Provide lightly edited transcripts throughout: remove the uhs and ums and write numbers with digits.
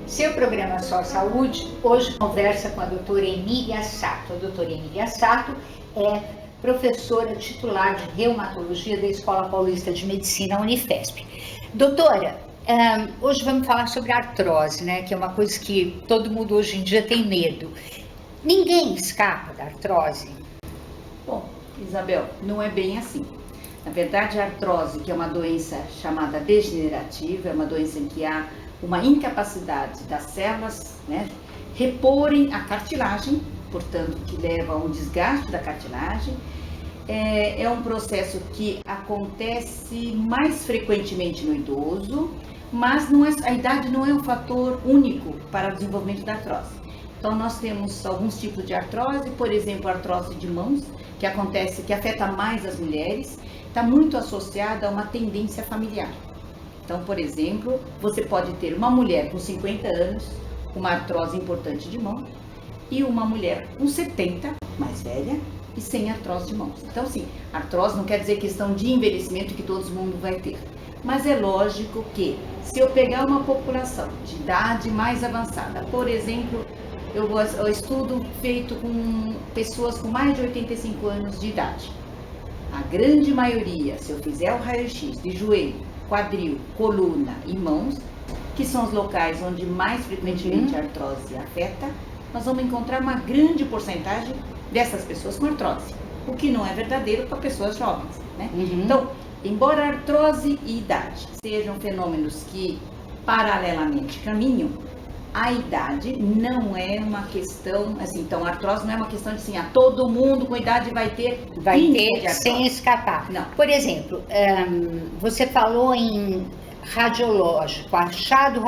Seu programa Só Saúde, hoje conversa com a doutora Emília Sato. A doutora Emília Sato é professora titular de reumatologia da Escola Paulista de Medicina, Unifesp. Doutora, hoje vamos falar sobre artrose, né? Que é uma coisa que todo mundo hoje em dia tem medo. Ninguém escapa da artrose? Bom, Isabel, não é bem assim. Na verdade, a artrose, que é uma doença chamada degenerativa, é uma doença em que há uma incapacidade das células, né, reporem a cartilagem, portanto, que leva a um desgaste da cartilagem. É um processo que acontece mais frequentemente no idoso, mas a idade não é um fator único para o desenvolvimento da artrose. Então, nós temos alguns tipos de artrose, por exemplo, a artrose de mãos, que afeta mais as mulheres, está muito associada a uma tendência familiar. Então, por exemplo, você pode ter uma mulher com 50 anos, com uma artrose importante de mão, e uma mulher com 70, mais velha, e sem artrose de mãos. Então, sim, artrose não quer dizer questão de envelhecimento que todo mundo vai ter. Mas é lógico que, se eu pegar uma população de idade mais avançada, por exemplo, eu estudo feito com pessoas com mais de 85 anos de idade. A grande maioria, se eu fizer o raio-x de joelho, quadril, coluna e mãos, que são os locais onde mais frequentemente a artrose afeta, nós vamos encontrar uma grande porcentagem dessas pessoas com artrose, o que não é verdadeiro para pessoas jovens, né? Então, embora a artrose e idade sejam fenômenos que paralelamente caminham, a idade não é uma questão, assim, então a artrose não é uma questão de assim, todo mundo com idade vai ter sem escapar. Não. Por exemplo, você falou em radiológico, achado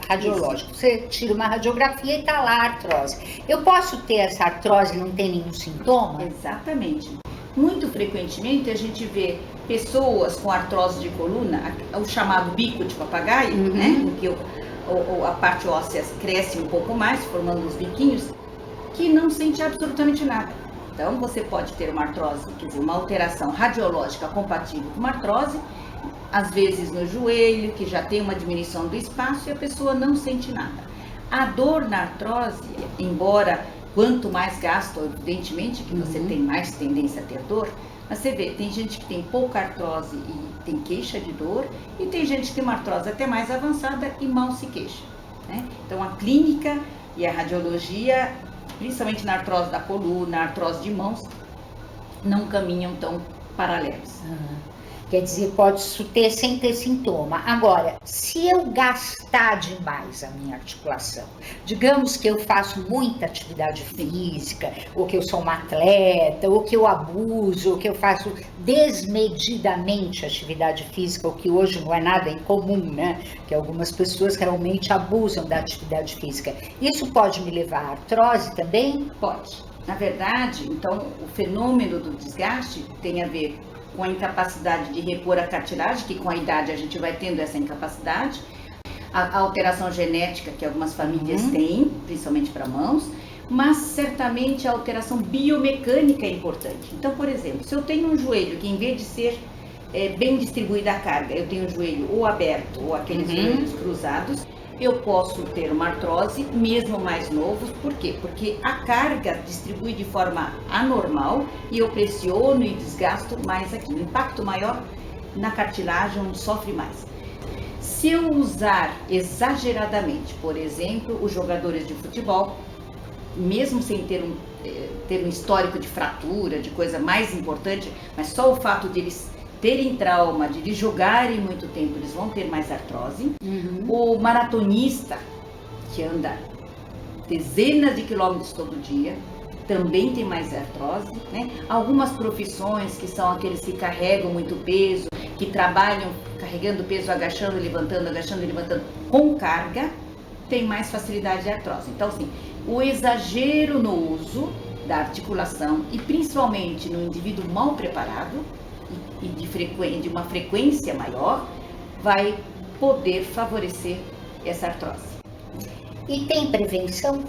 radiológico. Isso. Você tira uma radiografia e está lá a artrose. Eu posso ter essa artrose e não ter nenhum sintoma? Exatamente. Muito frequentemente a gente vê pessoas com artrose de coluna, o chamado bico de papagaio, né? Em que a parte óssea cresce um pouco mais, formando os biquinhos, que não sente absolutamente nada. Então, você pode ter uma artrose, quer dizer, uma alteração radiológica compatível com uma artrose, às vezes no joelho, que já tem uma diminuição do espaço e a pessoa não sente nada. A dor na artrose, embora quanto mais gasto, evidentemente, que você tem mais tendência a ter dor, mas você vê, tem gente que tem pouca artrose e tem queixa de dor, e tem gente que tem uma artrose até mais avançada e mal se queixa, né? Então, a clínica e a radiologia, principalmente na artrose da coluna, na artrose de mãos, não caminham tão paralelos. Quer dizer, pode ter sem ter sintoma. Agora, se eu gastar demais a minha articulação, digamos que eu faço muita atividade física, ou que eu sou uma atleta, ou que eu abuso, ou que eu faço desmedidamente atividade física, o que hoje não é nada incomum, né? Que algumas pessoas realmente abusam da atividade física. Isso pode me levar à artrose também? Pode. Na verdade, então, o fenômeno do desgaste tem a ver com a incapacidade de repor a cartilagem, que com a idade a gente vai tendo essa incapacidade, a alteração genética que algumas famílias têm, principalmente para mãos, mas certamente a alteração biomecânica é importante. Então, por exemplo, se eu tenho um joelho que em vez de ser bem distribuída a carga, eu tenho o joelho ou aberto ou aqueles joelhos cruzados, eu posso ter uma artrose, mesmo mais novos. Por quê? Porque a carga distribui de forma anormal e eu pressiono e desgasto mais aqui. O impacto maior na cartilagem, onde sofre mais. Se eu usar exageradamente, por exemplo, os jogadores de futebol, mesmo sem ter um histórico de fratura, de coisa mais importante, mas só o fato de eles terem trauma, de eles jogarem muito tempo, eles vão ter mais artrose. O maratonista, que anda dezenas de quilômetros todo dia, também tem mais artrose, né? Algumas profissões, que são aqueles que carregam muito peso, que trabalham carregando peso, agachando e levantando, com carga, tem mais facilidade de artrose. Então, assim, o exagero no uso da articulação, e principalmente no indivíduo mal preparado, e de uma frequência maior, vai poder favorecer essa artrose. E tem prevenção?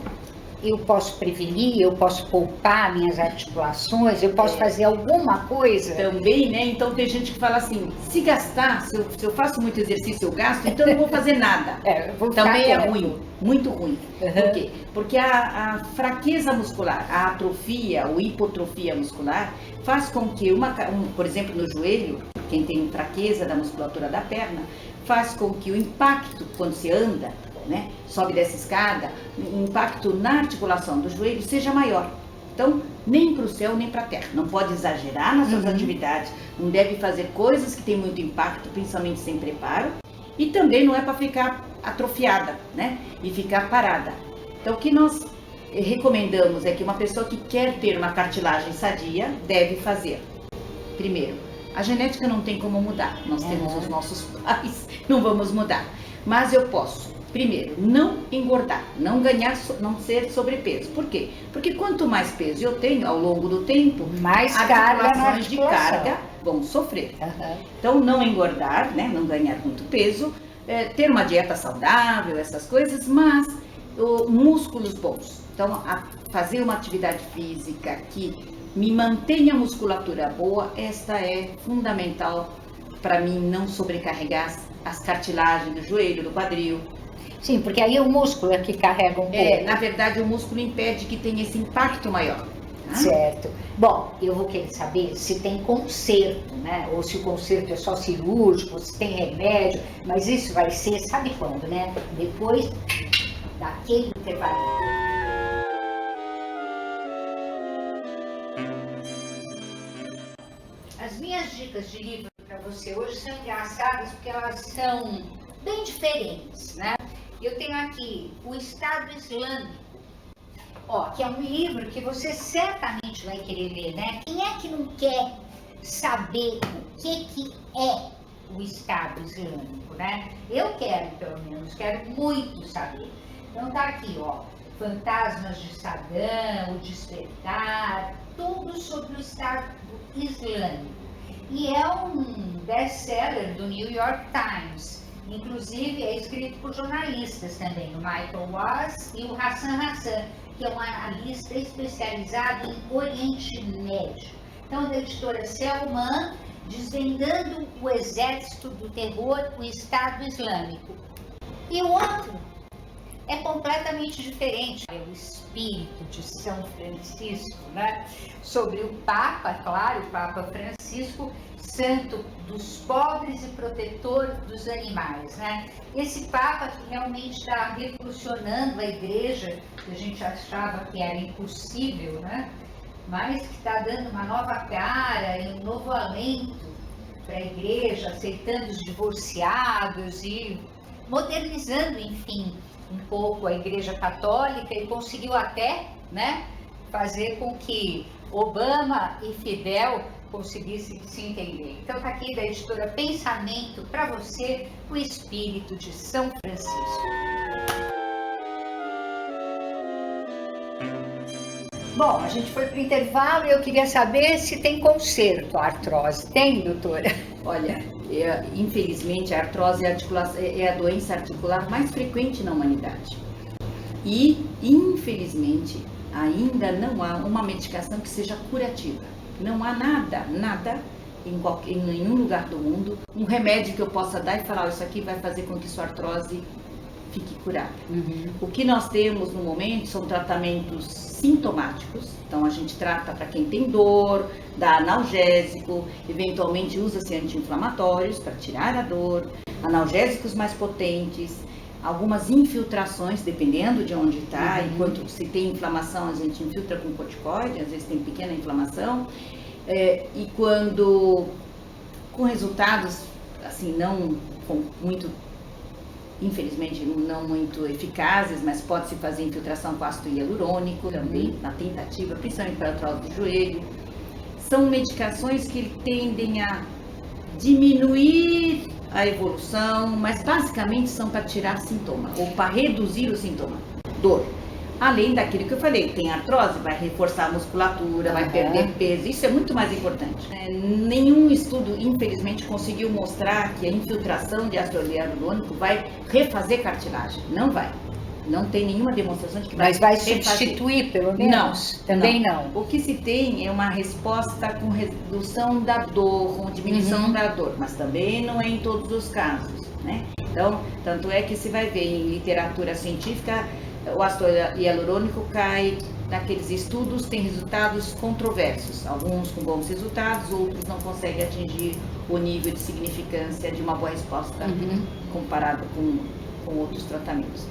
Eu posso prevenir, eu posso poupar minhas articulações, eu posso fazer alguma coisa? Também, né? Então tem gente que fala assim, se gastar, se eu faço muito exercício, eu gasto, então eu não vou fazer nada. Também é ruim, muito ruim. Por quê? Porque a fraqueza muscular, a atrofia ou hipotrofia muscular, faz com que, por exemplo, no joelho, quem tem fraqueza da musculatura da perna, faz com que o impacto, quando se anda, né, sobe dessa escada, o impacto na articulação do joelho seja maior. Então, nem para o céu, nem para a terra. Não pode exagerar nas suas atividades, não deve fazer coisas que têm muito impacto, principalmente sem preparo, e também não é para ficar atrofiada, né, e ficar parada. Então, o que nós recomendamos é que uma pessoa que quer ter uma cartilagem sadia deve fazer. Primeiro, a genética não tem como mudar, nós temos os nossos pais, não vamos mudar. Mas eu posso, primeiro, não engordar, não ser sobrepeso. Por quê? Porque quanto mais peso eu tenho ao longo do tempo, mais articulações de carga vão sofrer. Então, não engordar, né, não ganhar muito peso, ter uma dieta saudável, essas coisas, mas músculos bons. Então, fazer uma atividade física que me mantenha a musculatura boa, esta é fundamental para mim não sobrecarregar as cartilagens do joelho, do quadril. Sim, porque aí o músculo é que carrega um pouco. Na verdade, o músculo impede que tenha esse impacto maior. Certo. Bom, eu vou querer saber se tem conserto, né? Ou se o conserto é só cirúrgico, se tem remédio, mas isso vai ser, sabe quando, né? Depois daquele intervalo. As minhas dicas de livro para você hoje são engraçadas porque elas são bem diferentes, né? Eu tenho aqui O Estado Islâmico, que é um livro que você certamente vai querer ler, né? Quem é que não quer saber o que é o Estado Islâmico, né? Eu quero, pelo menos, quero muito saber. Então tá aqui, Fantasmas de Saddam, O Despertar, tudo sobre o Estado Islâmico. E é um best-seller do New York Times. Inclusive, é escrito por jornalistas também, o Michael Watts e o Hassan Hassan, que é um analista especializado em Oriente Médio. Então, da editora Selman, desvendando o exército do terror, o Estado Islâmico. E o outro é completamente diferente. É o espírito de São Francisco, né? Sobre o Papa, claro, o Papa Francisco, santo dos pobres e protetor dos animais, né? Esse Papa que realmente está revolucionando a igreja, que a gente achava que era impossível, né? Mas que está dando uma nova cara e um novo alento para a igreja, aceitando os divorciados e modernizando, enfim, um pouco a igreja católica, e conseguiu até, né, fazer com que Obama e Fidel conseguissem se entender. Então tá aqui da editora Pensamento para você, o espírito de São Francisco. Bom, a gente foi para o intervalo e eu queria saber se tem conserto a artrose. Tem, doutora? Olha, infelizmente a artrose é a doença articular mais frequente na humanidade. E, infelizmente, ainda não há uma medicação que seja curativa. Não há nada em nenhum lugar do mundo, um remédio que eu possa dar e falar, isso aqui vai fazer com que sua artrose fique curada. O que nós temos no momento são tratamentos sintomáticos. Então a gente trata para quem tem dor, dá analgésico, eventualmente usa-se anti-inflamatórios para tirar a dor, analgésicos mais potentes, algumas infiltrações, dependendo de onde está, enquanto se tem inflamação a gente infiltra com corticoide, às vezes tem pequena inflamação, e quando com resultados assim não muito, infelizmente não muito eficazes, mas pode-se fazer infiltração com ácido hialurônico também, na tentativa, principalmente para a artrose do joelho. São medicações que tendem a diminuir a evolução, mas basicamente são para tirar sintoma, ou para reduzir o sintoma, dor. Além daquilo que eu falei, tem artrose, vai reforçar a musculatura, vai perder peso, isso é muito mais importante. Nenhum estudo, infelizmente, conseguiu mostrar que a infiltração de ácido hialurônico vai refazer cartilagem, não vai. Não tem nenhuma demonstração de que vai Mas vai substituir, pelo menos? Não. Também não. O que se tem é uma resposta com redução da dor, com diminuição da dor, mas também não é em todos os casos, né? Então, tanto é que se vai ver em literatura científica, o ácido hialurônico cai naqueles estudos, tem resultados controversos. Alguns com bons resultados, outros não conseguem atingir o nível de significância de uma boa resposta comparado com outros tratamentos.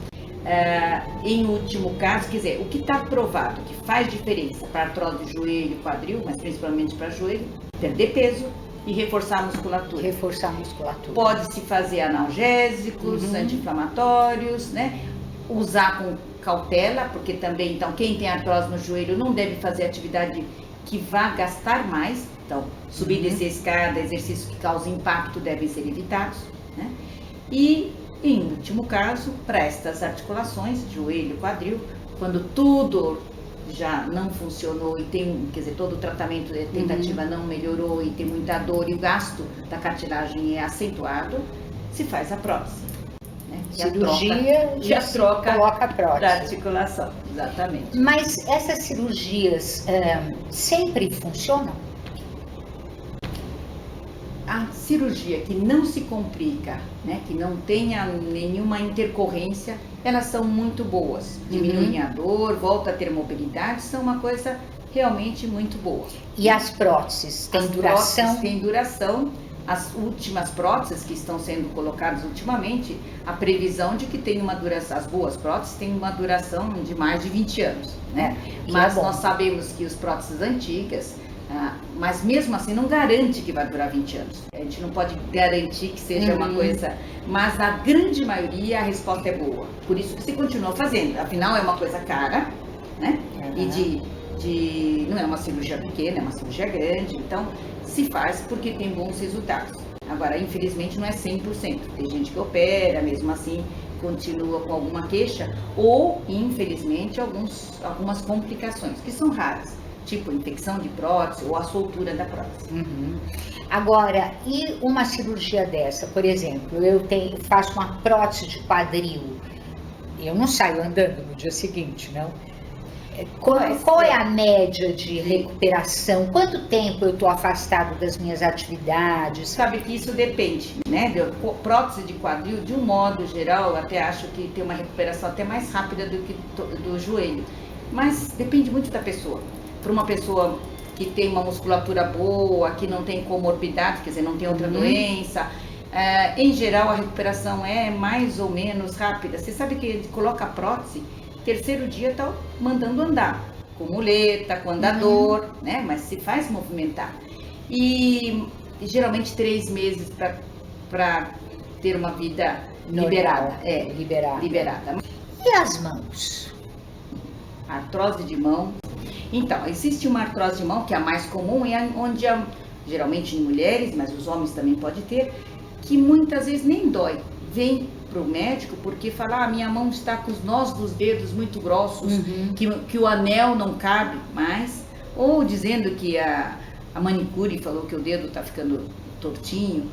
Em último caso, quer dizer, o que está provado que faz diferença para artrose de joelho e quadril, mas principalmente para joelho, perder peso e reforçar a musculatura. Reforçar a musculatura. Pode-se fazer analgésicos, anti-inflamatórios, né? Usar com cautela, porque também, então, quem tem artrose no joelho não deve fazer atividade que vá gastar mais. Então, subir e descer a escada, exercícios que causam impacto devem ser evitados, né? E em último caso, para estas articulações, joelho, quadril, quando tudo já não funcionou e tem, quer dizer, todo o tratamento de tentativa não melhorou e tem muita dor e o gasto da cartilagem é acentuado, se faz a prótese. Né? Cirurgia já troca coloca a prótese da articulação, exatamente. Mas essas cirurgias sempre funcionam? A cirurgia que não se complica, né, que não tenha nenhuma intercorrência, elas são muito boas. Diminuem a dor, volta a ter mobilidade, são uma coisa realmente muito boa. E as próteses têm duração? Próteses têm duração. As últimas próteses que estão sendo colocadas ultimamente, a previsão de que tem uma duração, as boas próteses têm uma duração de mais de 20 anos, né? Mas nós sabemos que as próteses antigas, mas mesmo assim não garante que vai durar 20 anos. A gente não pode garantir que seja uma coisa, mas a grande maioria a resposta é boa. Por isso que se continua fazendo. Afinal é uma coisa cara, né? E não é uma cirurgia pequena, é uma cirurgia grande. Então se faz porque tem bons resultados. Agora, infelizmente não é 100%. Tem gente que opera, mesmo assim continua com alguma queixa ou, infelizmente, algumas complicações, que são raras. Tipo infecção de prótese ou a soltura da prótese. Agora, e uma cirurgia dessa, por exemplo, eu faço uma prótese de quadril, eu não saio andando no dia seguinte, não? Qual é a média de recuperação? Quanto tempo eu estou afastado das minhas atividades? Sabe que isso depende, né? Prótese de quadril, de um modo geral, eu até acho que tem uma recuperação até mais rápida do que do joelho, mas depende muito da pessoa. Para uma pessoa que tem uma musculatura boa, que não tem comorbidade, quer dizer, não tem outra doença, em geral a recuperação é mais ou menos rápida. Você sabe que ele coloca a prótese, terceiro dia está mandando andar, com muleta, com andador, né? Mas se faz movimentar. E geralmente 3 meses para ter uma vida liberada. Liberada. E as mãos? Artrose de mão. Então, existe uma artrose de mão, que é a mais comum, onde geralmente em mulheres, mas os homens também podem ter, que muitas vezes nem dói. Vem para o médico porque fala, minha mão está com os nós dos dedos muito grossos, que o anel não cabe mais, ou dizendo que a manicure falou que o dedo está ficando tortinho.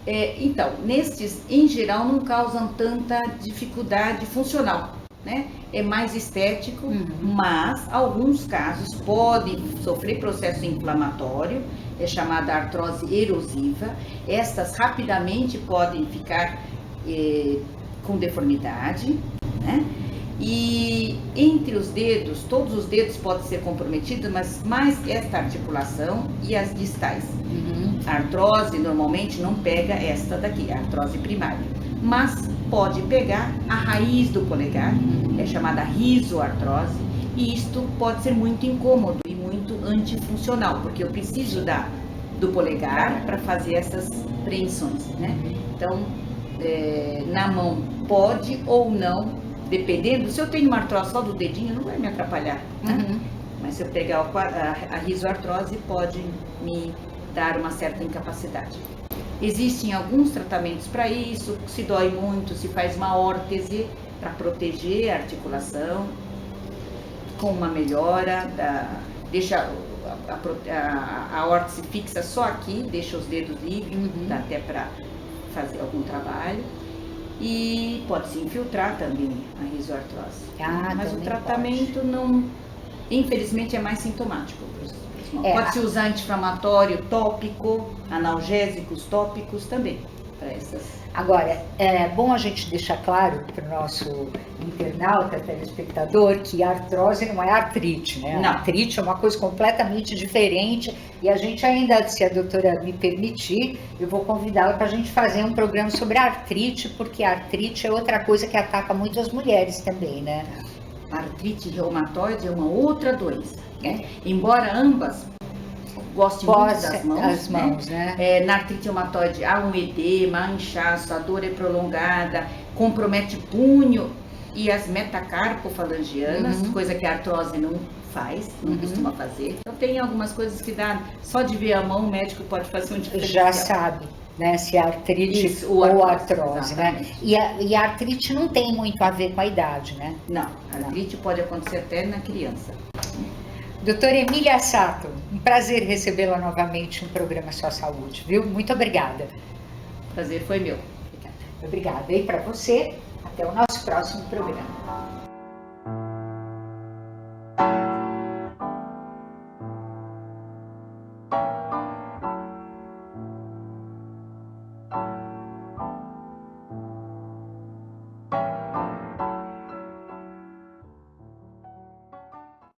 Então, nestes, em geral, não causam tanta dificuldade funcional. Né? É mais estético, mas alguns casos podem sofrer processo inflamatório, é chamada artrose erosiva. Estas rapidamente podem ficar com deformidade, né? E entre os dedos, todos os dedos podem ser comprometidos, mas mais esta articulação e as distais. A artrose normalmente não pega esta daqui, a artrose primária, mas pode pegar a raiz do polegar, é chamada rizoartrose, e isto pode ser muito incômodo e muito antifuncional, porque eu preciso do polegar para fazer essas preensões, né? Então, na mão pode ou não, dependendo. Se eu tenho uma artrose só do dedinho, não vai me atrapalhar, né? Mas se eu pegar a rizoartrose, pode me dar uma certa incapacidade. Existem alguns tratamentos para isso, se dói muito, se faz uma órtese para proteger a articulação. com uma melhora, deixa a horta se fixa só aqui, deixa os dedos livres, dá até para fazer algum trabalho. E pode se infiltrar também a rizoartrose. Mas o tratamento não, infelizmente, é mais sintomático. Pode-se usar anti-inflamatório tópico, analgésicos tópicos também. Agora, é bom a gente deixar claro para o nosso internauta, telespectador, que a artrose não é artrite, né? Não. A artrite é uma coisa completamente diferente e a gente ainda, se a doutora me permitir, eu vou convidá-la para a gente fazer um programa sobre a artrite, porque a artrite é outra coisa que ataca muito as mulheres também, né? A artrite reumatoide é uma outra doença, né? Embora ambas gostem muito das mãos, né? Na artrite reumatoide há um edema, inchaço, a dor é prolongada, compromete punho e as metacarpofalangianas, coisa que a artrose não faz, não costuma fazer. Então tem algumas coisas que dá, só de ver a mão o médico pode fazer um diferencial. Já sabe, né, se é artrite ou artrose, né? E a artrite não tem muito a ver com a idade, né? Não, a artrite pode acontecer até na criança. Doutora Emília Sato, um prazer recebê-la novamente no programa Sua Saúde, viu? Muito obrigada. O prazer foi meu. Obrigada. E para você, até o nosso próximo programa.